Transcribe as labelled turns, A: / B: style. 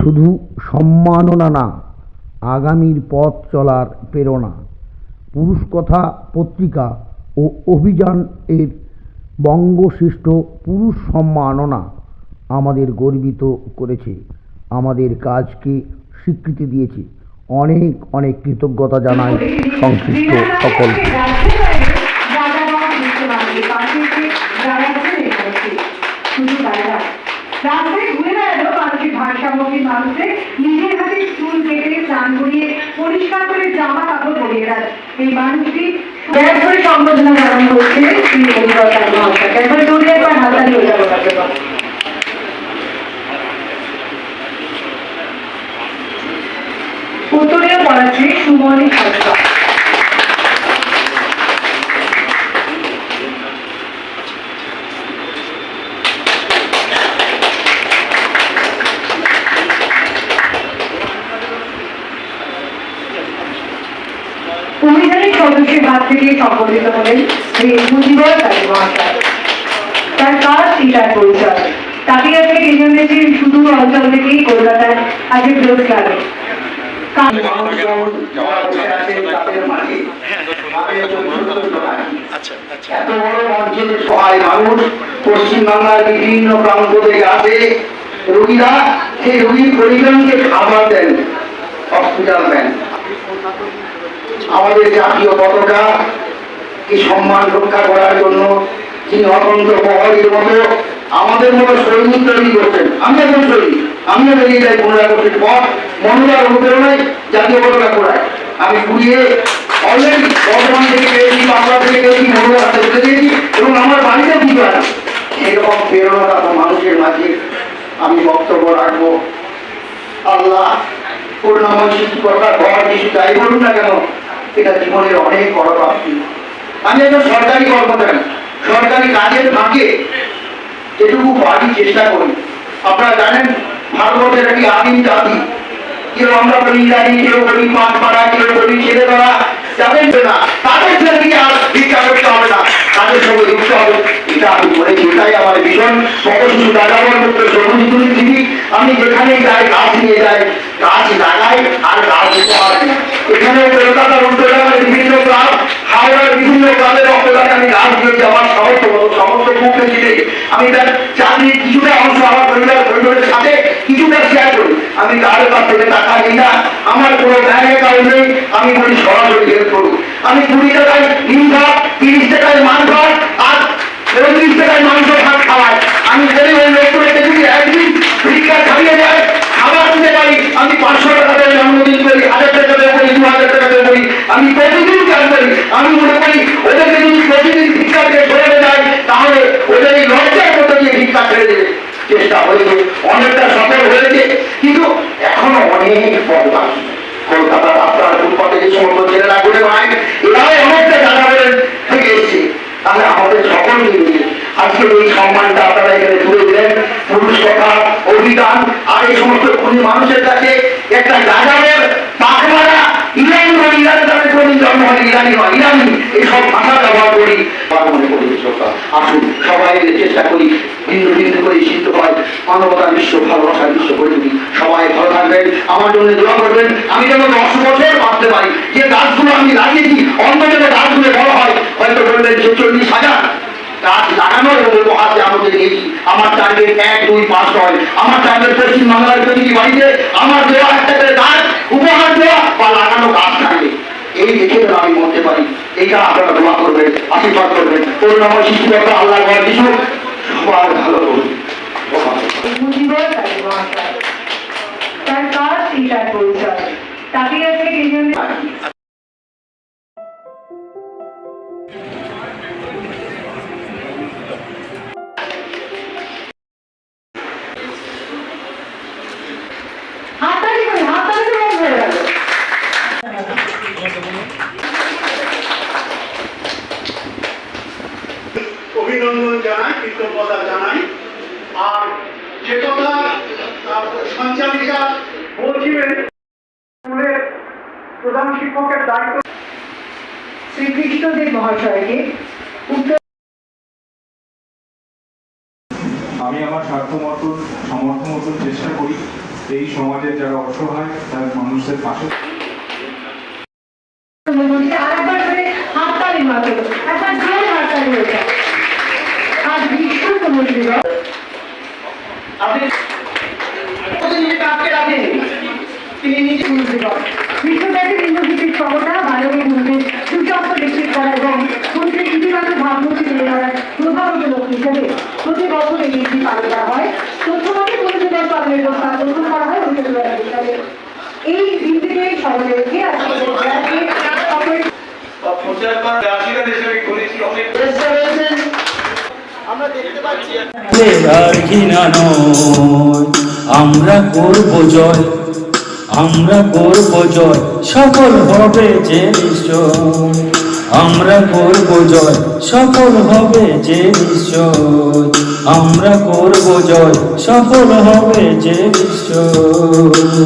A: শুধু সম্মাননা না, আগামীর পথ চলার প্রেরণা। পুরুষ কথা পত্রিকা ও অভিযান এর বঙ্গশ্রেষ্ঠ পুরুষ সম্মাননা আমাদের গর্বিত করেছে, আমাদের কাজকে স্বীকৃতি দিয়েছে। অনেক অনেক কৃতজ্ঞতা জানাই সংশ্লিষ্ট সকলকে।
B: রাস্তায় ঘুরে বেড়ালো মানসিক ভারসাম্যহীন মানুষের নিজের হাতে চুল কেটে স্নান করিয়ে পরিষ্কার করে জামা কাপড় পরিয়ে দেয়। এই মানুষটি ব্যাস করে সম্বোধনা জানানো হচ্ছে শ্রী অভিজ্ঞতার মহাশয়কে। একবার দৌড়ে একবার হাততালি হয়ে যাবো তাকে। উত্তরীয় পড়াচ্ছে সুমনি সরকার। অভিযানের সদস্যের ভাগ থেকে সম্বোধিত হলেন শ্রী মুজিবুর রহমান মহাশয়। তার কাজ তার পরিচয়। তাকে আজকে নিয়ে এসেছি সুদূর অঞ্চল থেকেই কলকাতায় আজকে ব্লগ ক্লাবে।
C: পশ্চিমবাংলার বিভিন্ন প্রান্ত থেকে আসে রোগীরা, সেই রোগীর পরিজনকে খাবার দেন, হসপিটাল দেন। আমাদের জাতীয় পতাকা কি সম্মান রক্ষা করার জন্য যিনি অতন্ত্র প্রহরীর মতো আমাদের মতো সৈনিক তৈরি করছেন। আমি এখন সৈনিক, আমিও বেরিয়ে যাই 15 আগস্টের পর মনোরার অনুপ্রেরণায় জাতীয় পতাকা করায়। আমি ঘুরিয়ে অলরেডি বর্ধমান থেকে পেয়েছি, বাংলা থেকে পেয়েছি, মনোরার থেকে দিয়েছি এবং আমার বাড়িতে পুজো আছে। সেরকম প্রেরণা মানুষের মাঝে আমি বক্তব্য রাখবো। আল্লাহ করুণাময় সৃষ্টিকর্তা ঘর কিছু যাই বলুন না কেন, এটা জীবনের অনেক বড় প্রাপ্তি। আমি একজন সরকারি কর্মচারী, সরকারি কাজের ফাঁকে যেটুকু পারি চেষ্টা করি। আপনারা জানেন ভারতবর্ষের একটি আদিম জাতি, কেউ আমরা বলি জানি, কেউ বলি পাঁচপাড়া, কেউ বলি ছেলে ধরা, যাবেন না তাদের ছেলেকে আর ভিক্ষা করতে হবে না, তাদের সঙ্গে যুক্ত হবে। এটা আমি বলেছি, এটাই আমার ভীষণ মগজু দাদাবার মতো সবুজ পৃথিবী। আমি যেখানে যাই গাছ নিয়ে যাই, গাছ লাগাই আর গাছ উপহার দিই। এখানে কলকাতার উত্তরবঙ্গের বিভিন্ন ক্লাব, হাওড়ার বিভিন্ন ক্লাবের রক্তদানে আমি গাছ দিয়েছি আমার সমস্ত মুখে দিলে। আমি তার চাকরির কিছুটা অংশ আমার পরিবারের সাথে কিছুটা শেয়ার করি। আমি কারোর কাছ থেকে টাকা নিই না, আমার কোনো ব্যাংক অ্যাকাউন্ট নেই। আমি বলি সরাসরি হেল্প করুন। আমি 20 টাকায় ডিম ভাত, 30 টাকায় মাছ ভাত আর 30 টাকায় মাংস ভাত খাওয়াই। আমি বলি ওই লোকগুলোকে যদি একদিন ভিক্ষা খাইয়ে যায়, খাবার দিতে পারি, আমি 500 টাকা করে জন্মদিন করি, 1000 টাকা করে করি, 2000 টাকা করে করি। আমি প্রতিদিন কাজ করি। আমি মনে করি ওদেরকে যদি প্রতিদিন ভিক্ষা দিয়ে সরে যায়, তাহলে ওদের এই লজ্জার মতো দিয়ে ভিক্ষা ছেড়ে দেবে। চেষ্টা হয়েছে, অনেকটা সফল হয়েছে, কিন্তু এখনো অনেক পথ বাকি। কলকাতার আপনার ফুটপাতে যে সমস্ত ছেলেরা ঘুরে বেড়ায়, এরাও অনেকটা জায়গা থেকে এসছে। তাহলে আমাদের সকলকে নিয়ে আজকে এই সম্মানটা আপনারা এখানে তুলে দিলেন। পুরুষ কথা অভিযান আর এই সমস্ত খুনি মানুষের কাছে একটা রাজাদের পাখমারা ইরানি নয়, ইরানি তাদের কোনদিন জন্ম হয় ইরানি নয়, ইরানি এইসব ভাষা ব্যবহার করি। মনে করি আসুন সবাই মিলে চেষ্টা করি, বিন্দু বিন্দু করে সিদ্ধ হয় মানবতার বিশ্ব, ভালোবাসার বিশ্ব করে তুলি। সবাই ভালো থাকবেন, আমার জন্য দোয়া করবেন। আমি যেন 10 বছর বাঁচতে পারি। যে গাছগুলো আমি লাগিয়েছি অন্তত গাছগুলো বড় হয়, হয়তো বলবেন 40,000 গাছ লাগানোর উপহার আমাদের দিয়েছি। আমার টার্গেট 1, 2, 5 নয়। আমার টার্গেট পশ্চিমবাংলার প্রতিটি বাড়িতে আমার দেওয়া একটা করে গাছ উপহার দেওয়া বা লাগানো গাছ থাকবে। এই দেখে আমি বলতে পারি। এইটা আপনারা দোয়া করবেন, আশীর্বাদ করবেন। করুণাময় সৃষ্টিকর্তা আল্লাহ কিছু সবার ভালো করুন।
B: তার কাজ তার পরিচয়। তাকে আজকে
C: অভিনন্দন জানাই, কৃতজ্ঞতা জানাই। আর যে কথা সঞ্চালিকা বলছিলেন, স্কুলের প্রধান শিক্ষকের দায়িত্ব
B: শ্রীকৃষ্ণদেব মহাশয়কে উত্তর।
D: আমি আমার সাধ্য মতন সমর্থ মতন চেষ্টা করি এই সমাজের যারা অসহায় তার মানুষের পাশে।
B: আরেকবার করে হাততালি মাত্র, একবার জোরে হাততালি হয়েছে। আজ বিশ্ব সমাজ দিবস। বিশ্বব্যাপী লিঙ্গভিত্তিক সমতা বালকের মধ্যে সুস্বাস্থ্য নিশ্চিত করা এবং মন্ত্রীর ইতিবাচক ভাবমূর্তি তুলে ধরার প্রধানত লক্ষ্য হিসেবে প্রতি বছর এই দিনটি পালন করা হয়। তথ্যমতে পরিষদ পালনের প্রস্তাব গ্রহণ করা হয় 1992 সালে। এই দিনটিকে স্মরণে রেখে আজকে
E: আর ঘৃণা নয়, আমরা করব জয়, আমরা করব জয়, সফল হবে যে নিশ্চয়, আমরা করব জয়, সফল হবে যে নিশ্চয়, আমরা করব জয়, সফল হবে যে নিশ্চয়।